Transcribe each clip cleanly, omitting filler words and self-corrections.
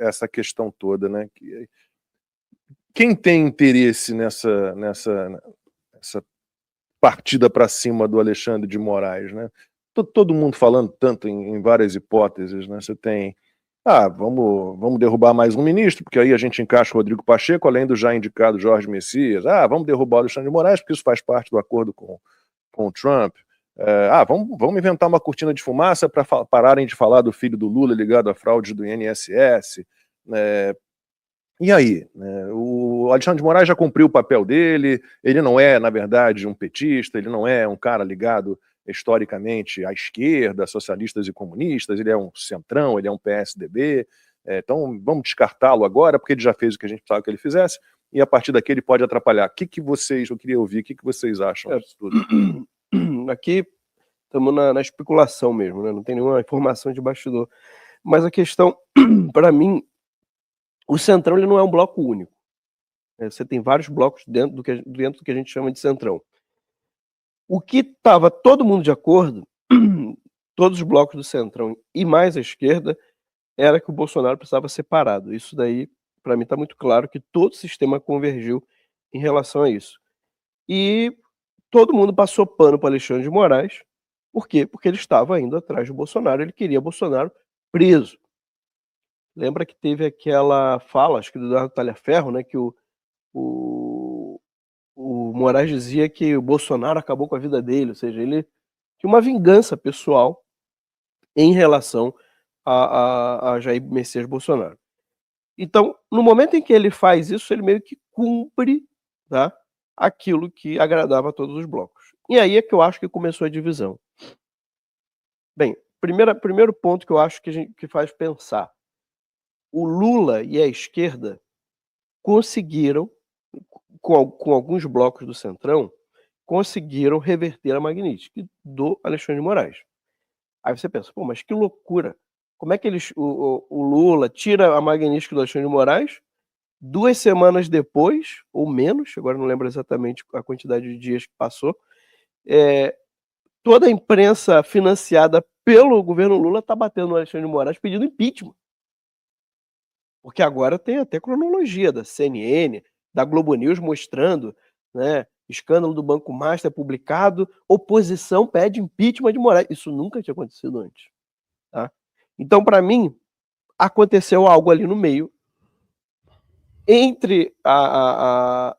essa questão toda, né? Quem tem interesse nessa partida para cima do Alexandre de Moraes, né? Todo mundo falando tanto em várias hipóteses, né? Você tem, vamos derrubar mais um ministro, porque aí a gente encaixa o Rodrigo Pacheco, além do já indicado Jorge Messias. Vamos derrubar o Alexandre de Moraes, porque isso faz parte do acordo com o Trump. Vamos inventar uma cortina de fumaça para pararem de falar do filho do Lula ligado à fraude do INSS. E aí? O Alexandre de Moraes já cumpriu o papel dele, ele não é, na verdade, um petista, ele não é um cara ligado historicamente à esquerda, socialistas e comunistas, ele é um centrão, ele é um PSDB, então vamos descartá-lo agora, porque ele já fez o que a gente precisava que ele fizesse, e a partir daqui ele pode atrapalhar. Eu queria ouvir, o que vocês acham disso tudo? Aqui estamos na especulação mesmo, né? Não tem nenhuma informação de bastidor. Mas a questão, para mim, o Centrão ele não é um bloco único. Você tem vários blocos dentro do que a gente chama de Centrão. O que estava todo mundo de acordo, todos os blocos do Centrão e mais a esquerda, era que o Bolsonaro precisava ser parado. Isso daí, para mim, está muito claro que todo o sistema convergiu em relação a isso. E todo mundo passou pano para Alexandre de Moraes. Por quê? Porque ele estava indo atrás do Bolsonaro, ele queria Bolsonaro preso. Lembra que teve aquela fala, acho que do Eduardo Talhaferro, né, que o Moraes dizia que o Bolsonaro acabou com a vida dele, ou seja, ele tinha uma vingança pessoal em relação a Jair Messias Bolsonaro. Então, no momento em que ele faz isso, ele meio que cumpre, tá, aquilo que agradava a todos os blocos. E aí é que eu acho que começou a divisão. Bem, primeiro ponto que eu acho que faz pensar. O Lula e a esquerda conseguiram, com alguns blocos do Centrão, conseguiram reverter a Magnitsky do Alexandre de Moraes. Aí você pensa, mas que loucura. Como é que o Lula tira a Magnitsky do Alexandre de Moraes, 2 semanas depois, ou menos, agora não lembro exatamente a quantidade de dias que passou, toda a imprensa financiada pelo governo Lula está batendo no Alexandre de Moraes pedindo impeachment. Porque agora tem até cronologia da CNN, da Globo News mostrando, né, escândalo do Banco Master publicado, oposição pede impeachment de Moraes. Isso nunca tinha acontecido antes. Tá? Então, para mim, aconteceu algo ali no meio, entre a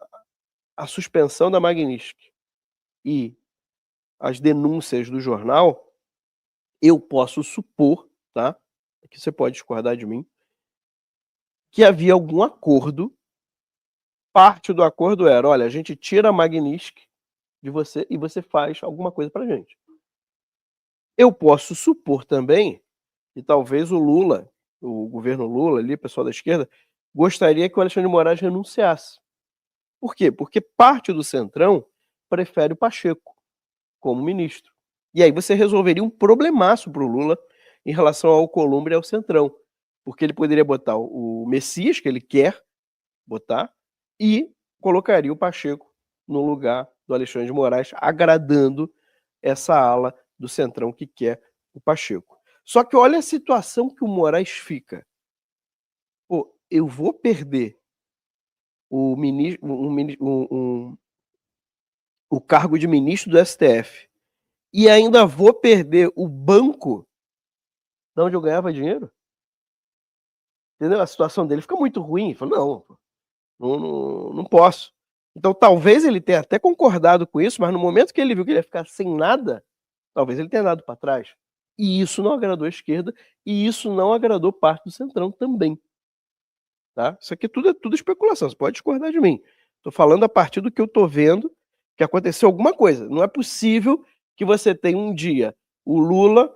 suspensão da Magnitsky e as denúncias do jornal. Eu posso supor, tá? Que você pode discordar de mim, que havia algum acordo. Parte do acordo era, olha, a gente tira a Magnitsky de você e você faz alguma coisa pra gente. Eu posso supor também que talvez o Lula, o governo Lula ali, o pessoal da esquerda, gostaria que o Alexandre de Moraes renunciasse. Por quê? Porque parte do Centrão prefere o Pacheco como ministro. E aí você resolveria um problemaço para o Lula em relação ao Alcolumbre e ao Centrão. Porque ele poderia botar o Messias, que ele quer botar, e colocaria o Pacheco no lugar do Alexandre de Moraes, agradando essa ala do Centrão que quer o Pacheco. Só que olha a situação que o Moraes fica. Eu vou perder o cargo de ministro do STF e ainda vou perder o banco de onde eu ganhava dinheiro? Entendeu? A situação dele fica muito ruim. Ele fala, não posso. Então talvez ele tenha até concordado com isso, mas no momento que ele viu que ele ia ficar sem nada, talvez ele tenha dado para trás. E isso não agradou a esquerda, e isso não agradou parte do Centrão também. Tá? Isso aqui tudo é tudo especulação, você pode discordar de mim. Estou falando a partir do que eu estou vendo, que aconteceu alguma coisa. Não é possível que você tenha um dia o Lula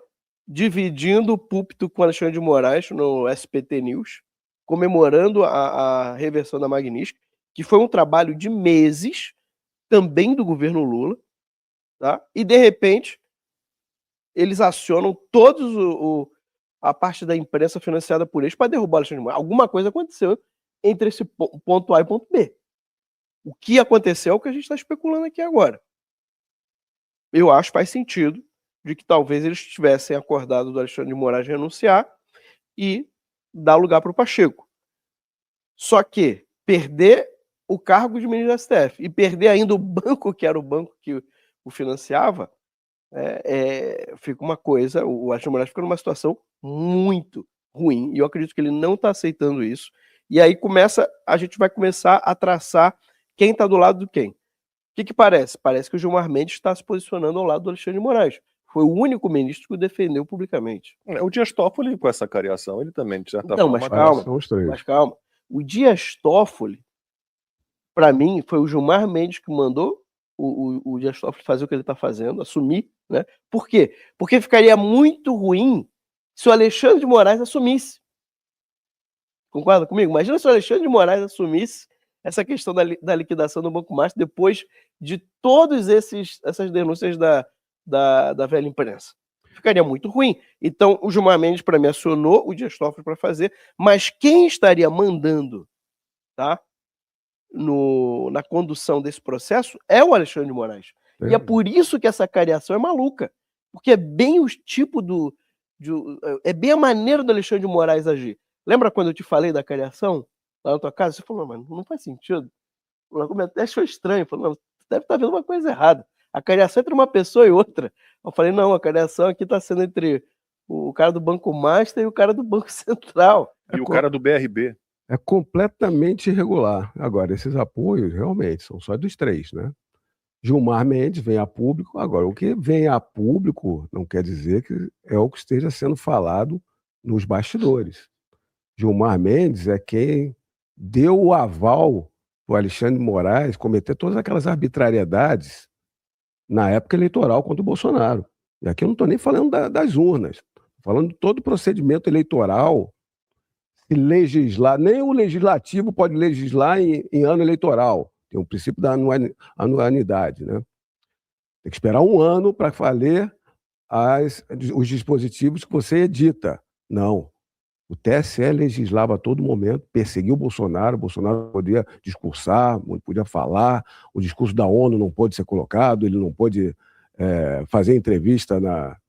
dividindo o púlpito com o Alexandre de Moraes no SPT News, comemorando a reversão da Magnitsky, que foi um trabalho de meses, também do governo Lula, tá? E de repente eles acionam todos a parte da imprensa financiada por eles para derrubar o Alexandre de Moraes. Alguma coisa aconteceu entre esse ponto A e ponto B. O que aconteceu é o que a gente está especulando aqui agora. Eu acho que faz sentido de que talvez eles tivessem acordado do Alexandre de Moraes renunciar e dar lugar para o Pacheco. Só que perder o cargo de ministro da STF e perder ainda o banco, que era o banco que o financiava, fica uma coisa, o Alexandre de Moraes fica numa situação muito ruim, e eu acredito que ele não está aceitando isso, e aí a gente vai começar a traçar quem está do lado do quem. O que parece? Parece que o Gilmar Mendes está se posicionando ao lado do Alexandre de Moraes. Foi o único ministro que o defendeu publicamente. O Dias Toffoli, com essa cariação, ele também, de certa Então, forma... mas calma. O Dias Toffoli, para mim, foi o Gilmar Mendes que mandou o Dias Toffoli fazer o que ele está fazendo, assumir, né? Por quê? Porque ficaria muito ruim se o Alexandre de Moraes assumisse. Concorda comigo? Imagina se o Alexandre de Moraes assumisse essa questão da liquidação do Banco Master depois de todas essas denúncias da velha imprensa. Ficaria muito ruim. Então, o Gilmar Mendes, para mim, acionou o Dias Toffoli para fazer, mas quem estaria mandando, tá, na condução desse processo é o Alexandre de Moraes. E é por isso que essa cariação é maluca, porque é bem o tipo é bem a maneira do Alexandre de Moraes agir. Lembra quando eu te falei da cariação lá na tua casa? Você falou, mas não faz sentido. Eu até achou estranho. Falou, não, você deve estar vendo uma coisa errada. A cariação entre uma pessoa e outra. Eu falei, não, a cariação aqui está sendo entre o cara do Banco Master e o cara do Banco Central. E o cara do BRB. É completamente irregular. Agora, esses apoios, realmente, são só dos três, né? Gilmar Mendes vem a público. Agora, o que vem a público não quer dizer que é o que esteja sendo falado nos bastidores. Gilmar Mendes é quem deu o aval para o Alexandre de Moraes cometer todas aquelas arbitrariedades na época eleitoral contra o Bolsonaro. E aqui eu não estou nem falando das urnas, estou falando de todo o procedimento eleitoral. Se legislar, nem o legislativo pode legislar em ano eleitoral. Tem o princípio da anualidade, né? Tem que esperar um ano para valer os dispositivos que você edita. Não. O TSE legislava a todo momento, perseguiu o Bolsonaro podia discursar, não podia falar, o discurso da ONU não pôde ser colocado, ele não pôde fazer entrevista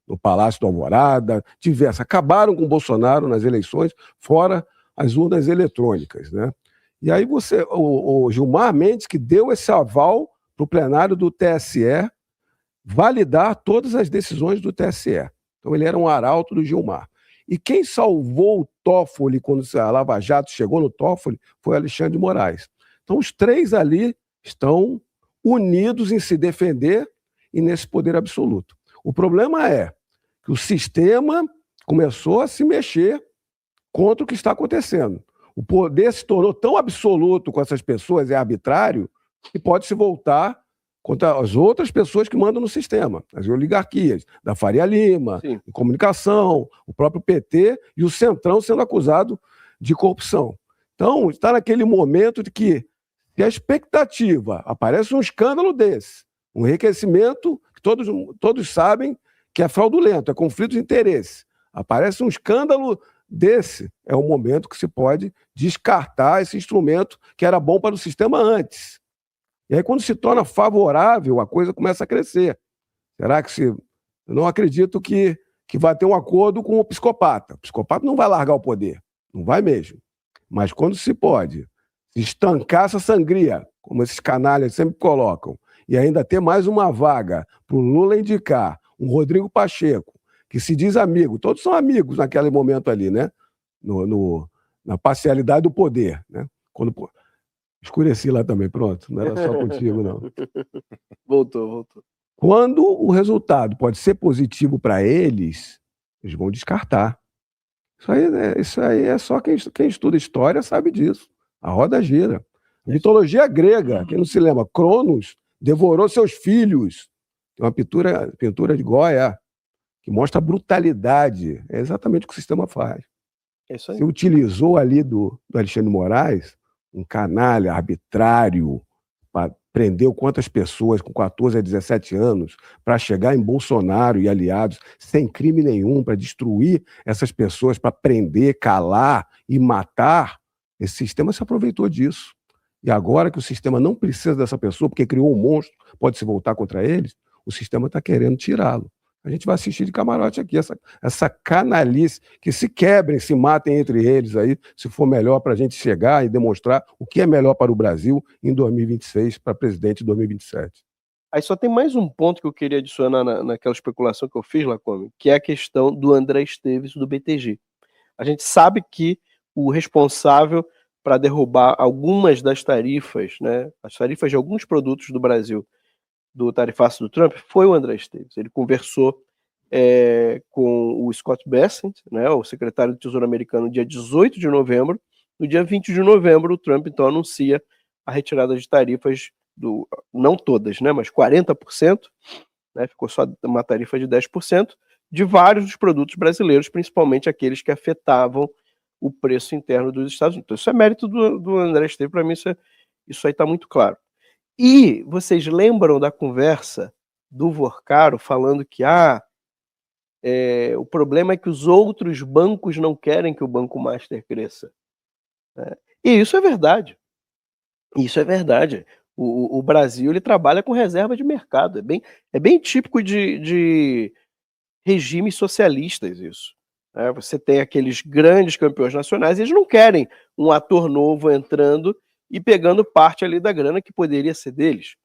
no Palácio do Alvorada, diversas. Acabaram com o Bolsonaro nas eleições, fora as urnas eletrônicas, né? E aí o Gilmar Mendes que deu esse aval para o plenário do TSE validar todas as decisões do TSE. Então ele era um arauto do Gilmar. E quem salvou o Toffoli quando a Lava Jato chegou no Toffoli foi Alexandre de Moraes. Então os três ali estão unidos em se defender e nesse poder absoluto. O problema é que o sistema começou a se mexer contra o que está acontecendo. O poder se tornou tão absoluto com essas pessoas, é arbitrário, que pode se voltar contra as outras pessoas que mandam no sistema, as oligarquias, da Faria Lima, de comunicação, o próprio PT e o Centrão sendo acusado de corrupção. Então, está naquele momento de que, se a expectativa aparece um escândalo desse, um enriquecimento que todos sabem que é fraudulento, é conflito de interesse, aparece um escândalo desse, é o momento que se pode descartar esse instrumento que era bom para o sistema antes. E aí, quando se torna favorável, a coisa começa a crescer. Será que eu não acredito que vai ter um acordo com o psicopata. O psicopata não vai largar o poder. Não vai mesmo. Mas quando se pode estancar essa sangria, como esses canalhas sempre colocam, e ainda ter mais uma vaga para o Lula indicar um Rodrigo Pacheco, que se diz amigo, todos são amigos naquele momento ali, né? Na parcialidade do poder, né? Quando escureci lá também, pronto, não era só contigo, não. Voltou. Quando o resultado pode ser positivo para eles vão descartar. Isso aí é só quem estuda história sabe disso. A roda gira. Mitologia grega, quem não se lembra, Cronos devorou seus filhos. Tem uma pintura de Goya que mostra a brutalidade. É exatamente o que o sistema faz. É isso aí. Se utilizou ali do Alexandre de Moraes, um canalha arbitrário, prendeu quantas pessoas com 14 a 17 anos para chegar em Bolsonaro e aliados sem crime nenhum, para destruir essas pessoas, para prender, calar e matar. Esse sistema se aproveitou disso. E agora que o sistema não precisa dessa pessoa, porque criou um monstro, pode se voltar contra eles, o sistema está querendo tirá-lo. a gente vai assistir de camarote aqui, essa canalice, que se quebrem, se matem entre eles aí, se for melhor para a gente chegar e demonstrar o que é melhor para o Brasil em 2026, para presidente em 2027. Aí só tem mais um ponto que eu queria adicionar naquela especulação que eu fiz, Lacombe, que é a questão do André Esteves do BTG. A gente sabe que o responsável para derrubar algumas das tarifas, né, as tarifas de alguns produtos do Brasil, do tarifaço do Trump, foi o André Esteves. Ele conversou com o Scott Bessent, né, o secretário do Tesouro americano, no dia 18 de novembro. No dia 20 de novembro, o Trump, então, anuncia a retirada de tarifas, não todas, né, mas 40%, né, ficou só uma tarifa de 10%, de vários dos produtos brasileiros, principalmente aqueles que afetavam o preço interno dos Estados Unidos. Então, isso é mérito do André Esteves, para mim isso aí está muito claro. E vocês lembram da conversa do Vorcaro falando que o problema é que os outros bancos não querem que o Banco Master cresça. E isso é verdade. Isso é verdade. O Brasil ele trabalha com reserva de mercado. É bem típico de regimes socialistas isso. Você tem aqueles grandes campeões nacionais e eles não querem um ator novo entrando e pegando parte ali da grana que poderia ser deles.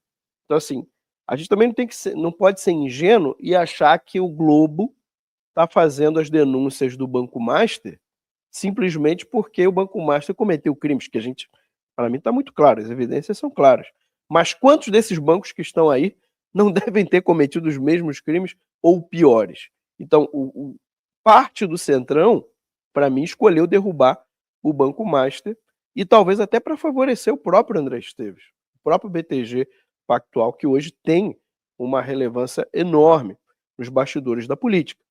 Então, assim, a gente também não pode ser ingênuo e achar que o Globo está fazendo as denúncias do Banco Master simplesmente porque o Banco Master cometeu crimes, que para mim está muito claro, as evidências são claras. Mas quantos desses bancos que estão aí não devem ter cometido os mesmos crimes ou piores? Então, parte do Centrão, para mim, escolheu derrubar o Banco Master e talvez até para favorecer o próprio André Esteves, o próprio BTG Pactual, que hoje tem uma relevância enorme nos bastidores da política.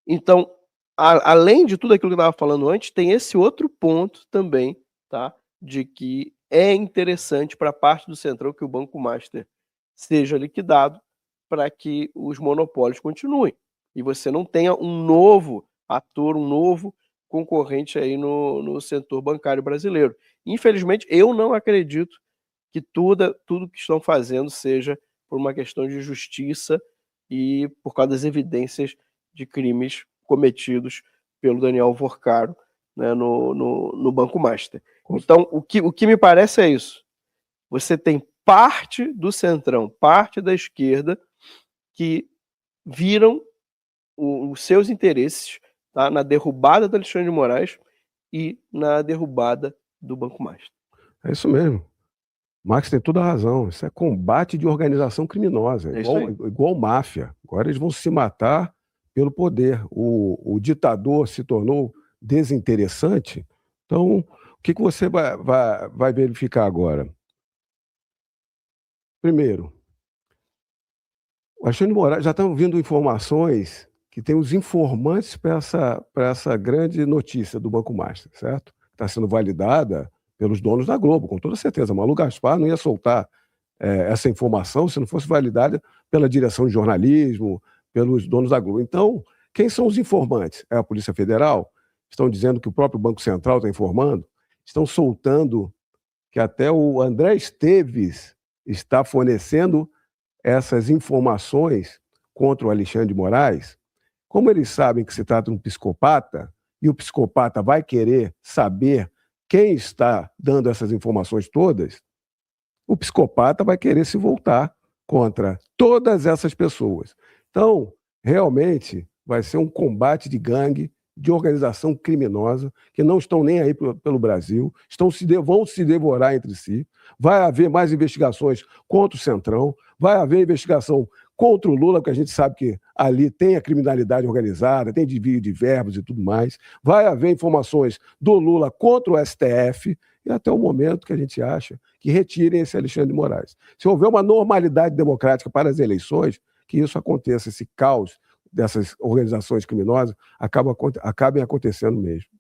Então, além de tudo aquilo que eu estava falando antes, tem esse outro ponto também, tá? De que é interessante para a parte do Centrão que o Banco Master seja liquidado para que os monopólios continuem. E você não tenha um novo ator, um novo concorrente aí no setor bancário brasileiro. Infelizmente, eu não acredito que tudo que estão fazendo seja por uma questão de justiça e por causa das evidências de crimes cometidos pelo Daniel Vorcaro, né, no Banco Master. Então, o que me parece é isso. Você tem parte do Centrão, parte da esquerda, que viram os seus interesses, tá, na derrubada do Alexandre de Moraes e na derrubada do Banco Master. É isso mesmo. Max tem toda a razão. Isso é combate de organização criminosa, igual máfia. Agora eles vão se matar pelo poder. O ditador se tornou desinteressante. Então, o que você vai verificar agora? Primeiro, o Alexandre de Moraes, já estão vindo informações que tem os informantes para essa grande notícia do Banco Master, certo? Está sendo validada pelos donos da Globo, com toda certeza. Malu Gaspar não ia soltar essa informação se não fosse validada pela direção de jornalismo, pelos donos da Globo. Então, quem são os informantes? É a Polícia Federal? Estão dizendo que o próprio Banco Central está informando? Estão soltando que até o André Esteves está fornecendo essas informações contra o Alexandre de Moraes. Como eles sabem que se trata de um psicopata, e o psicopata vai querer saber quem está dando essas informações todas, o psicopata vai querer se voltar contra todas essas pessoas. Então, realmente, vai ser um combate de gangue, de organização criminosa, que não estão nem aí pelo Brasil, vão se devorar entre si. Vai haver mais investigações contra o Centrão, vai haver investigação contra o Lula, porque a gente sabe que ali tem a criminalidade organizada, tem desvio de verbos e tudo mais. Vai haver informações do Lula contra o STF, e até o momento que a gente acha que retirem esse Alexandre de Moraes. Se houver uma normalidade democrática para as eleições, que isso aconteça, esse caos dessas organizações criminosas acabem acontecendo mesmo.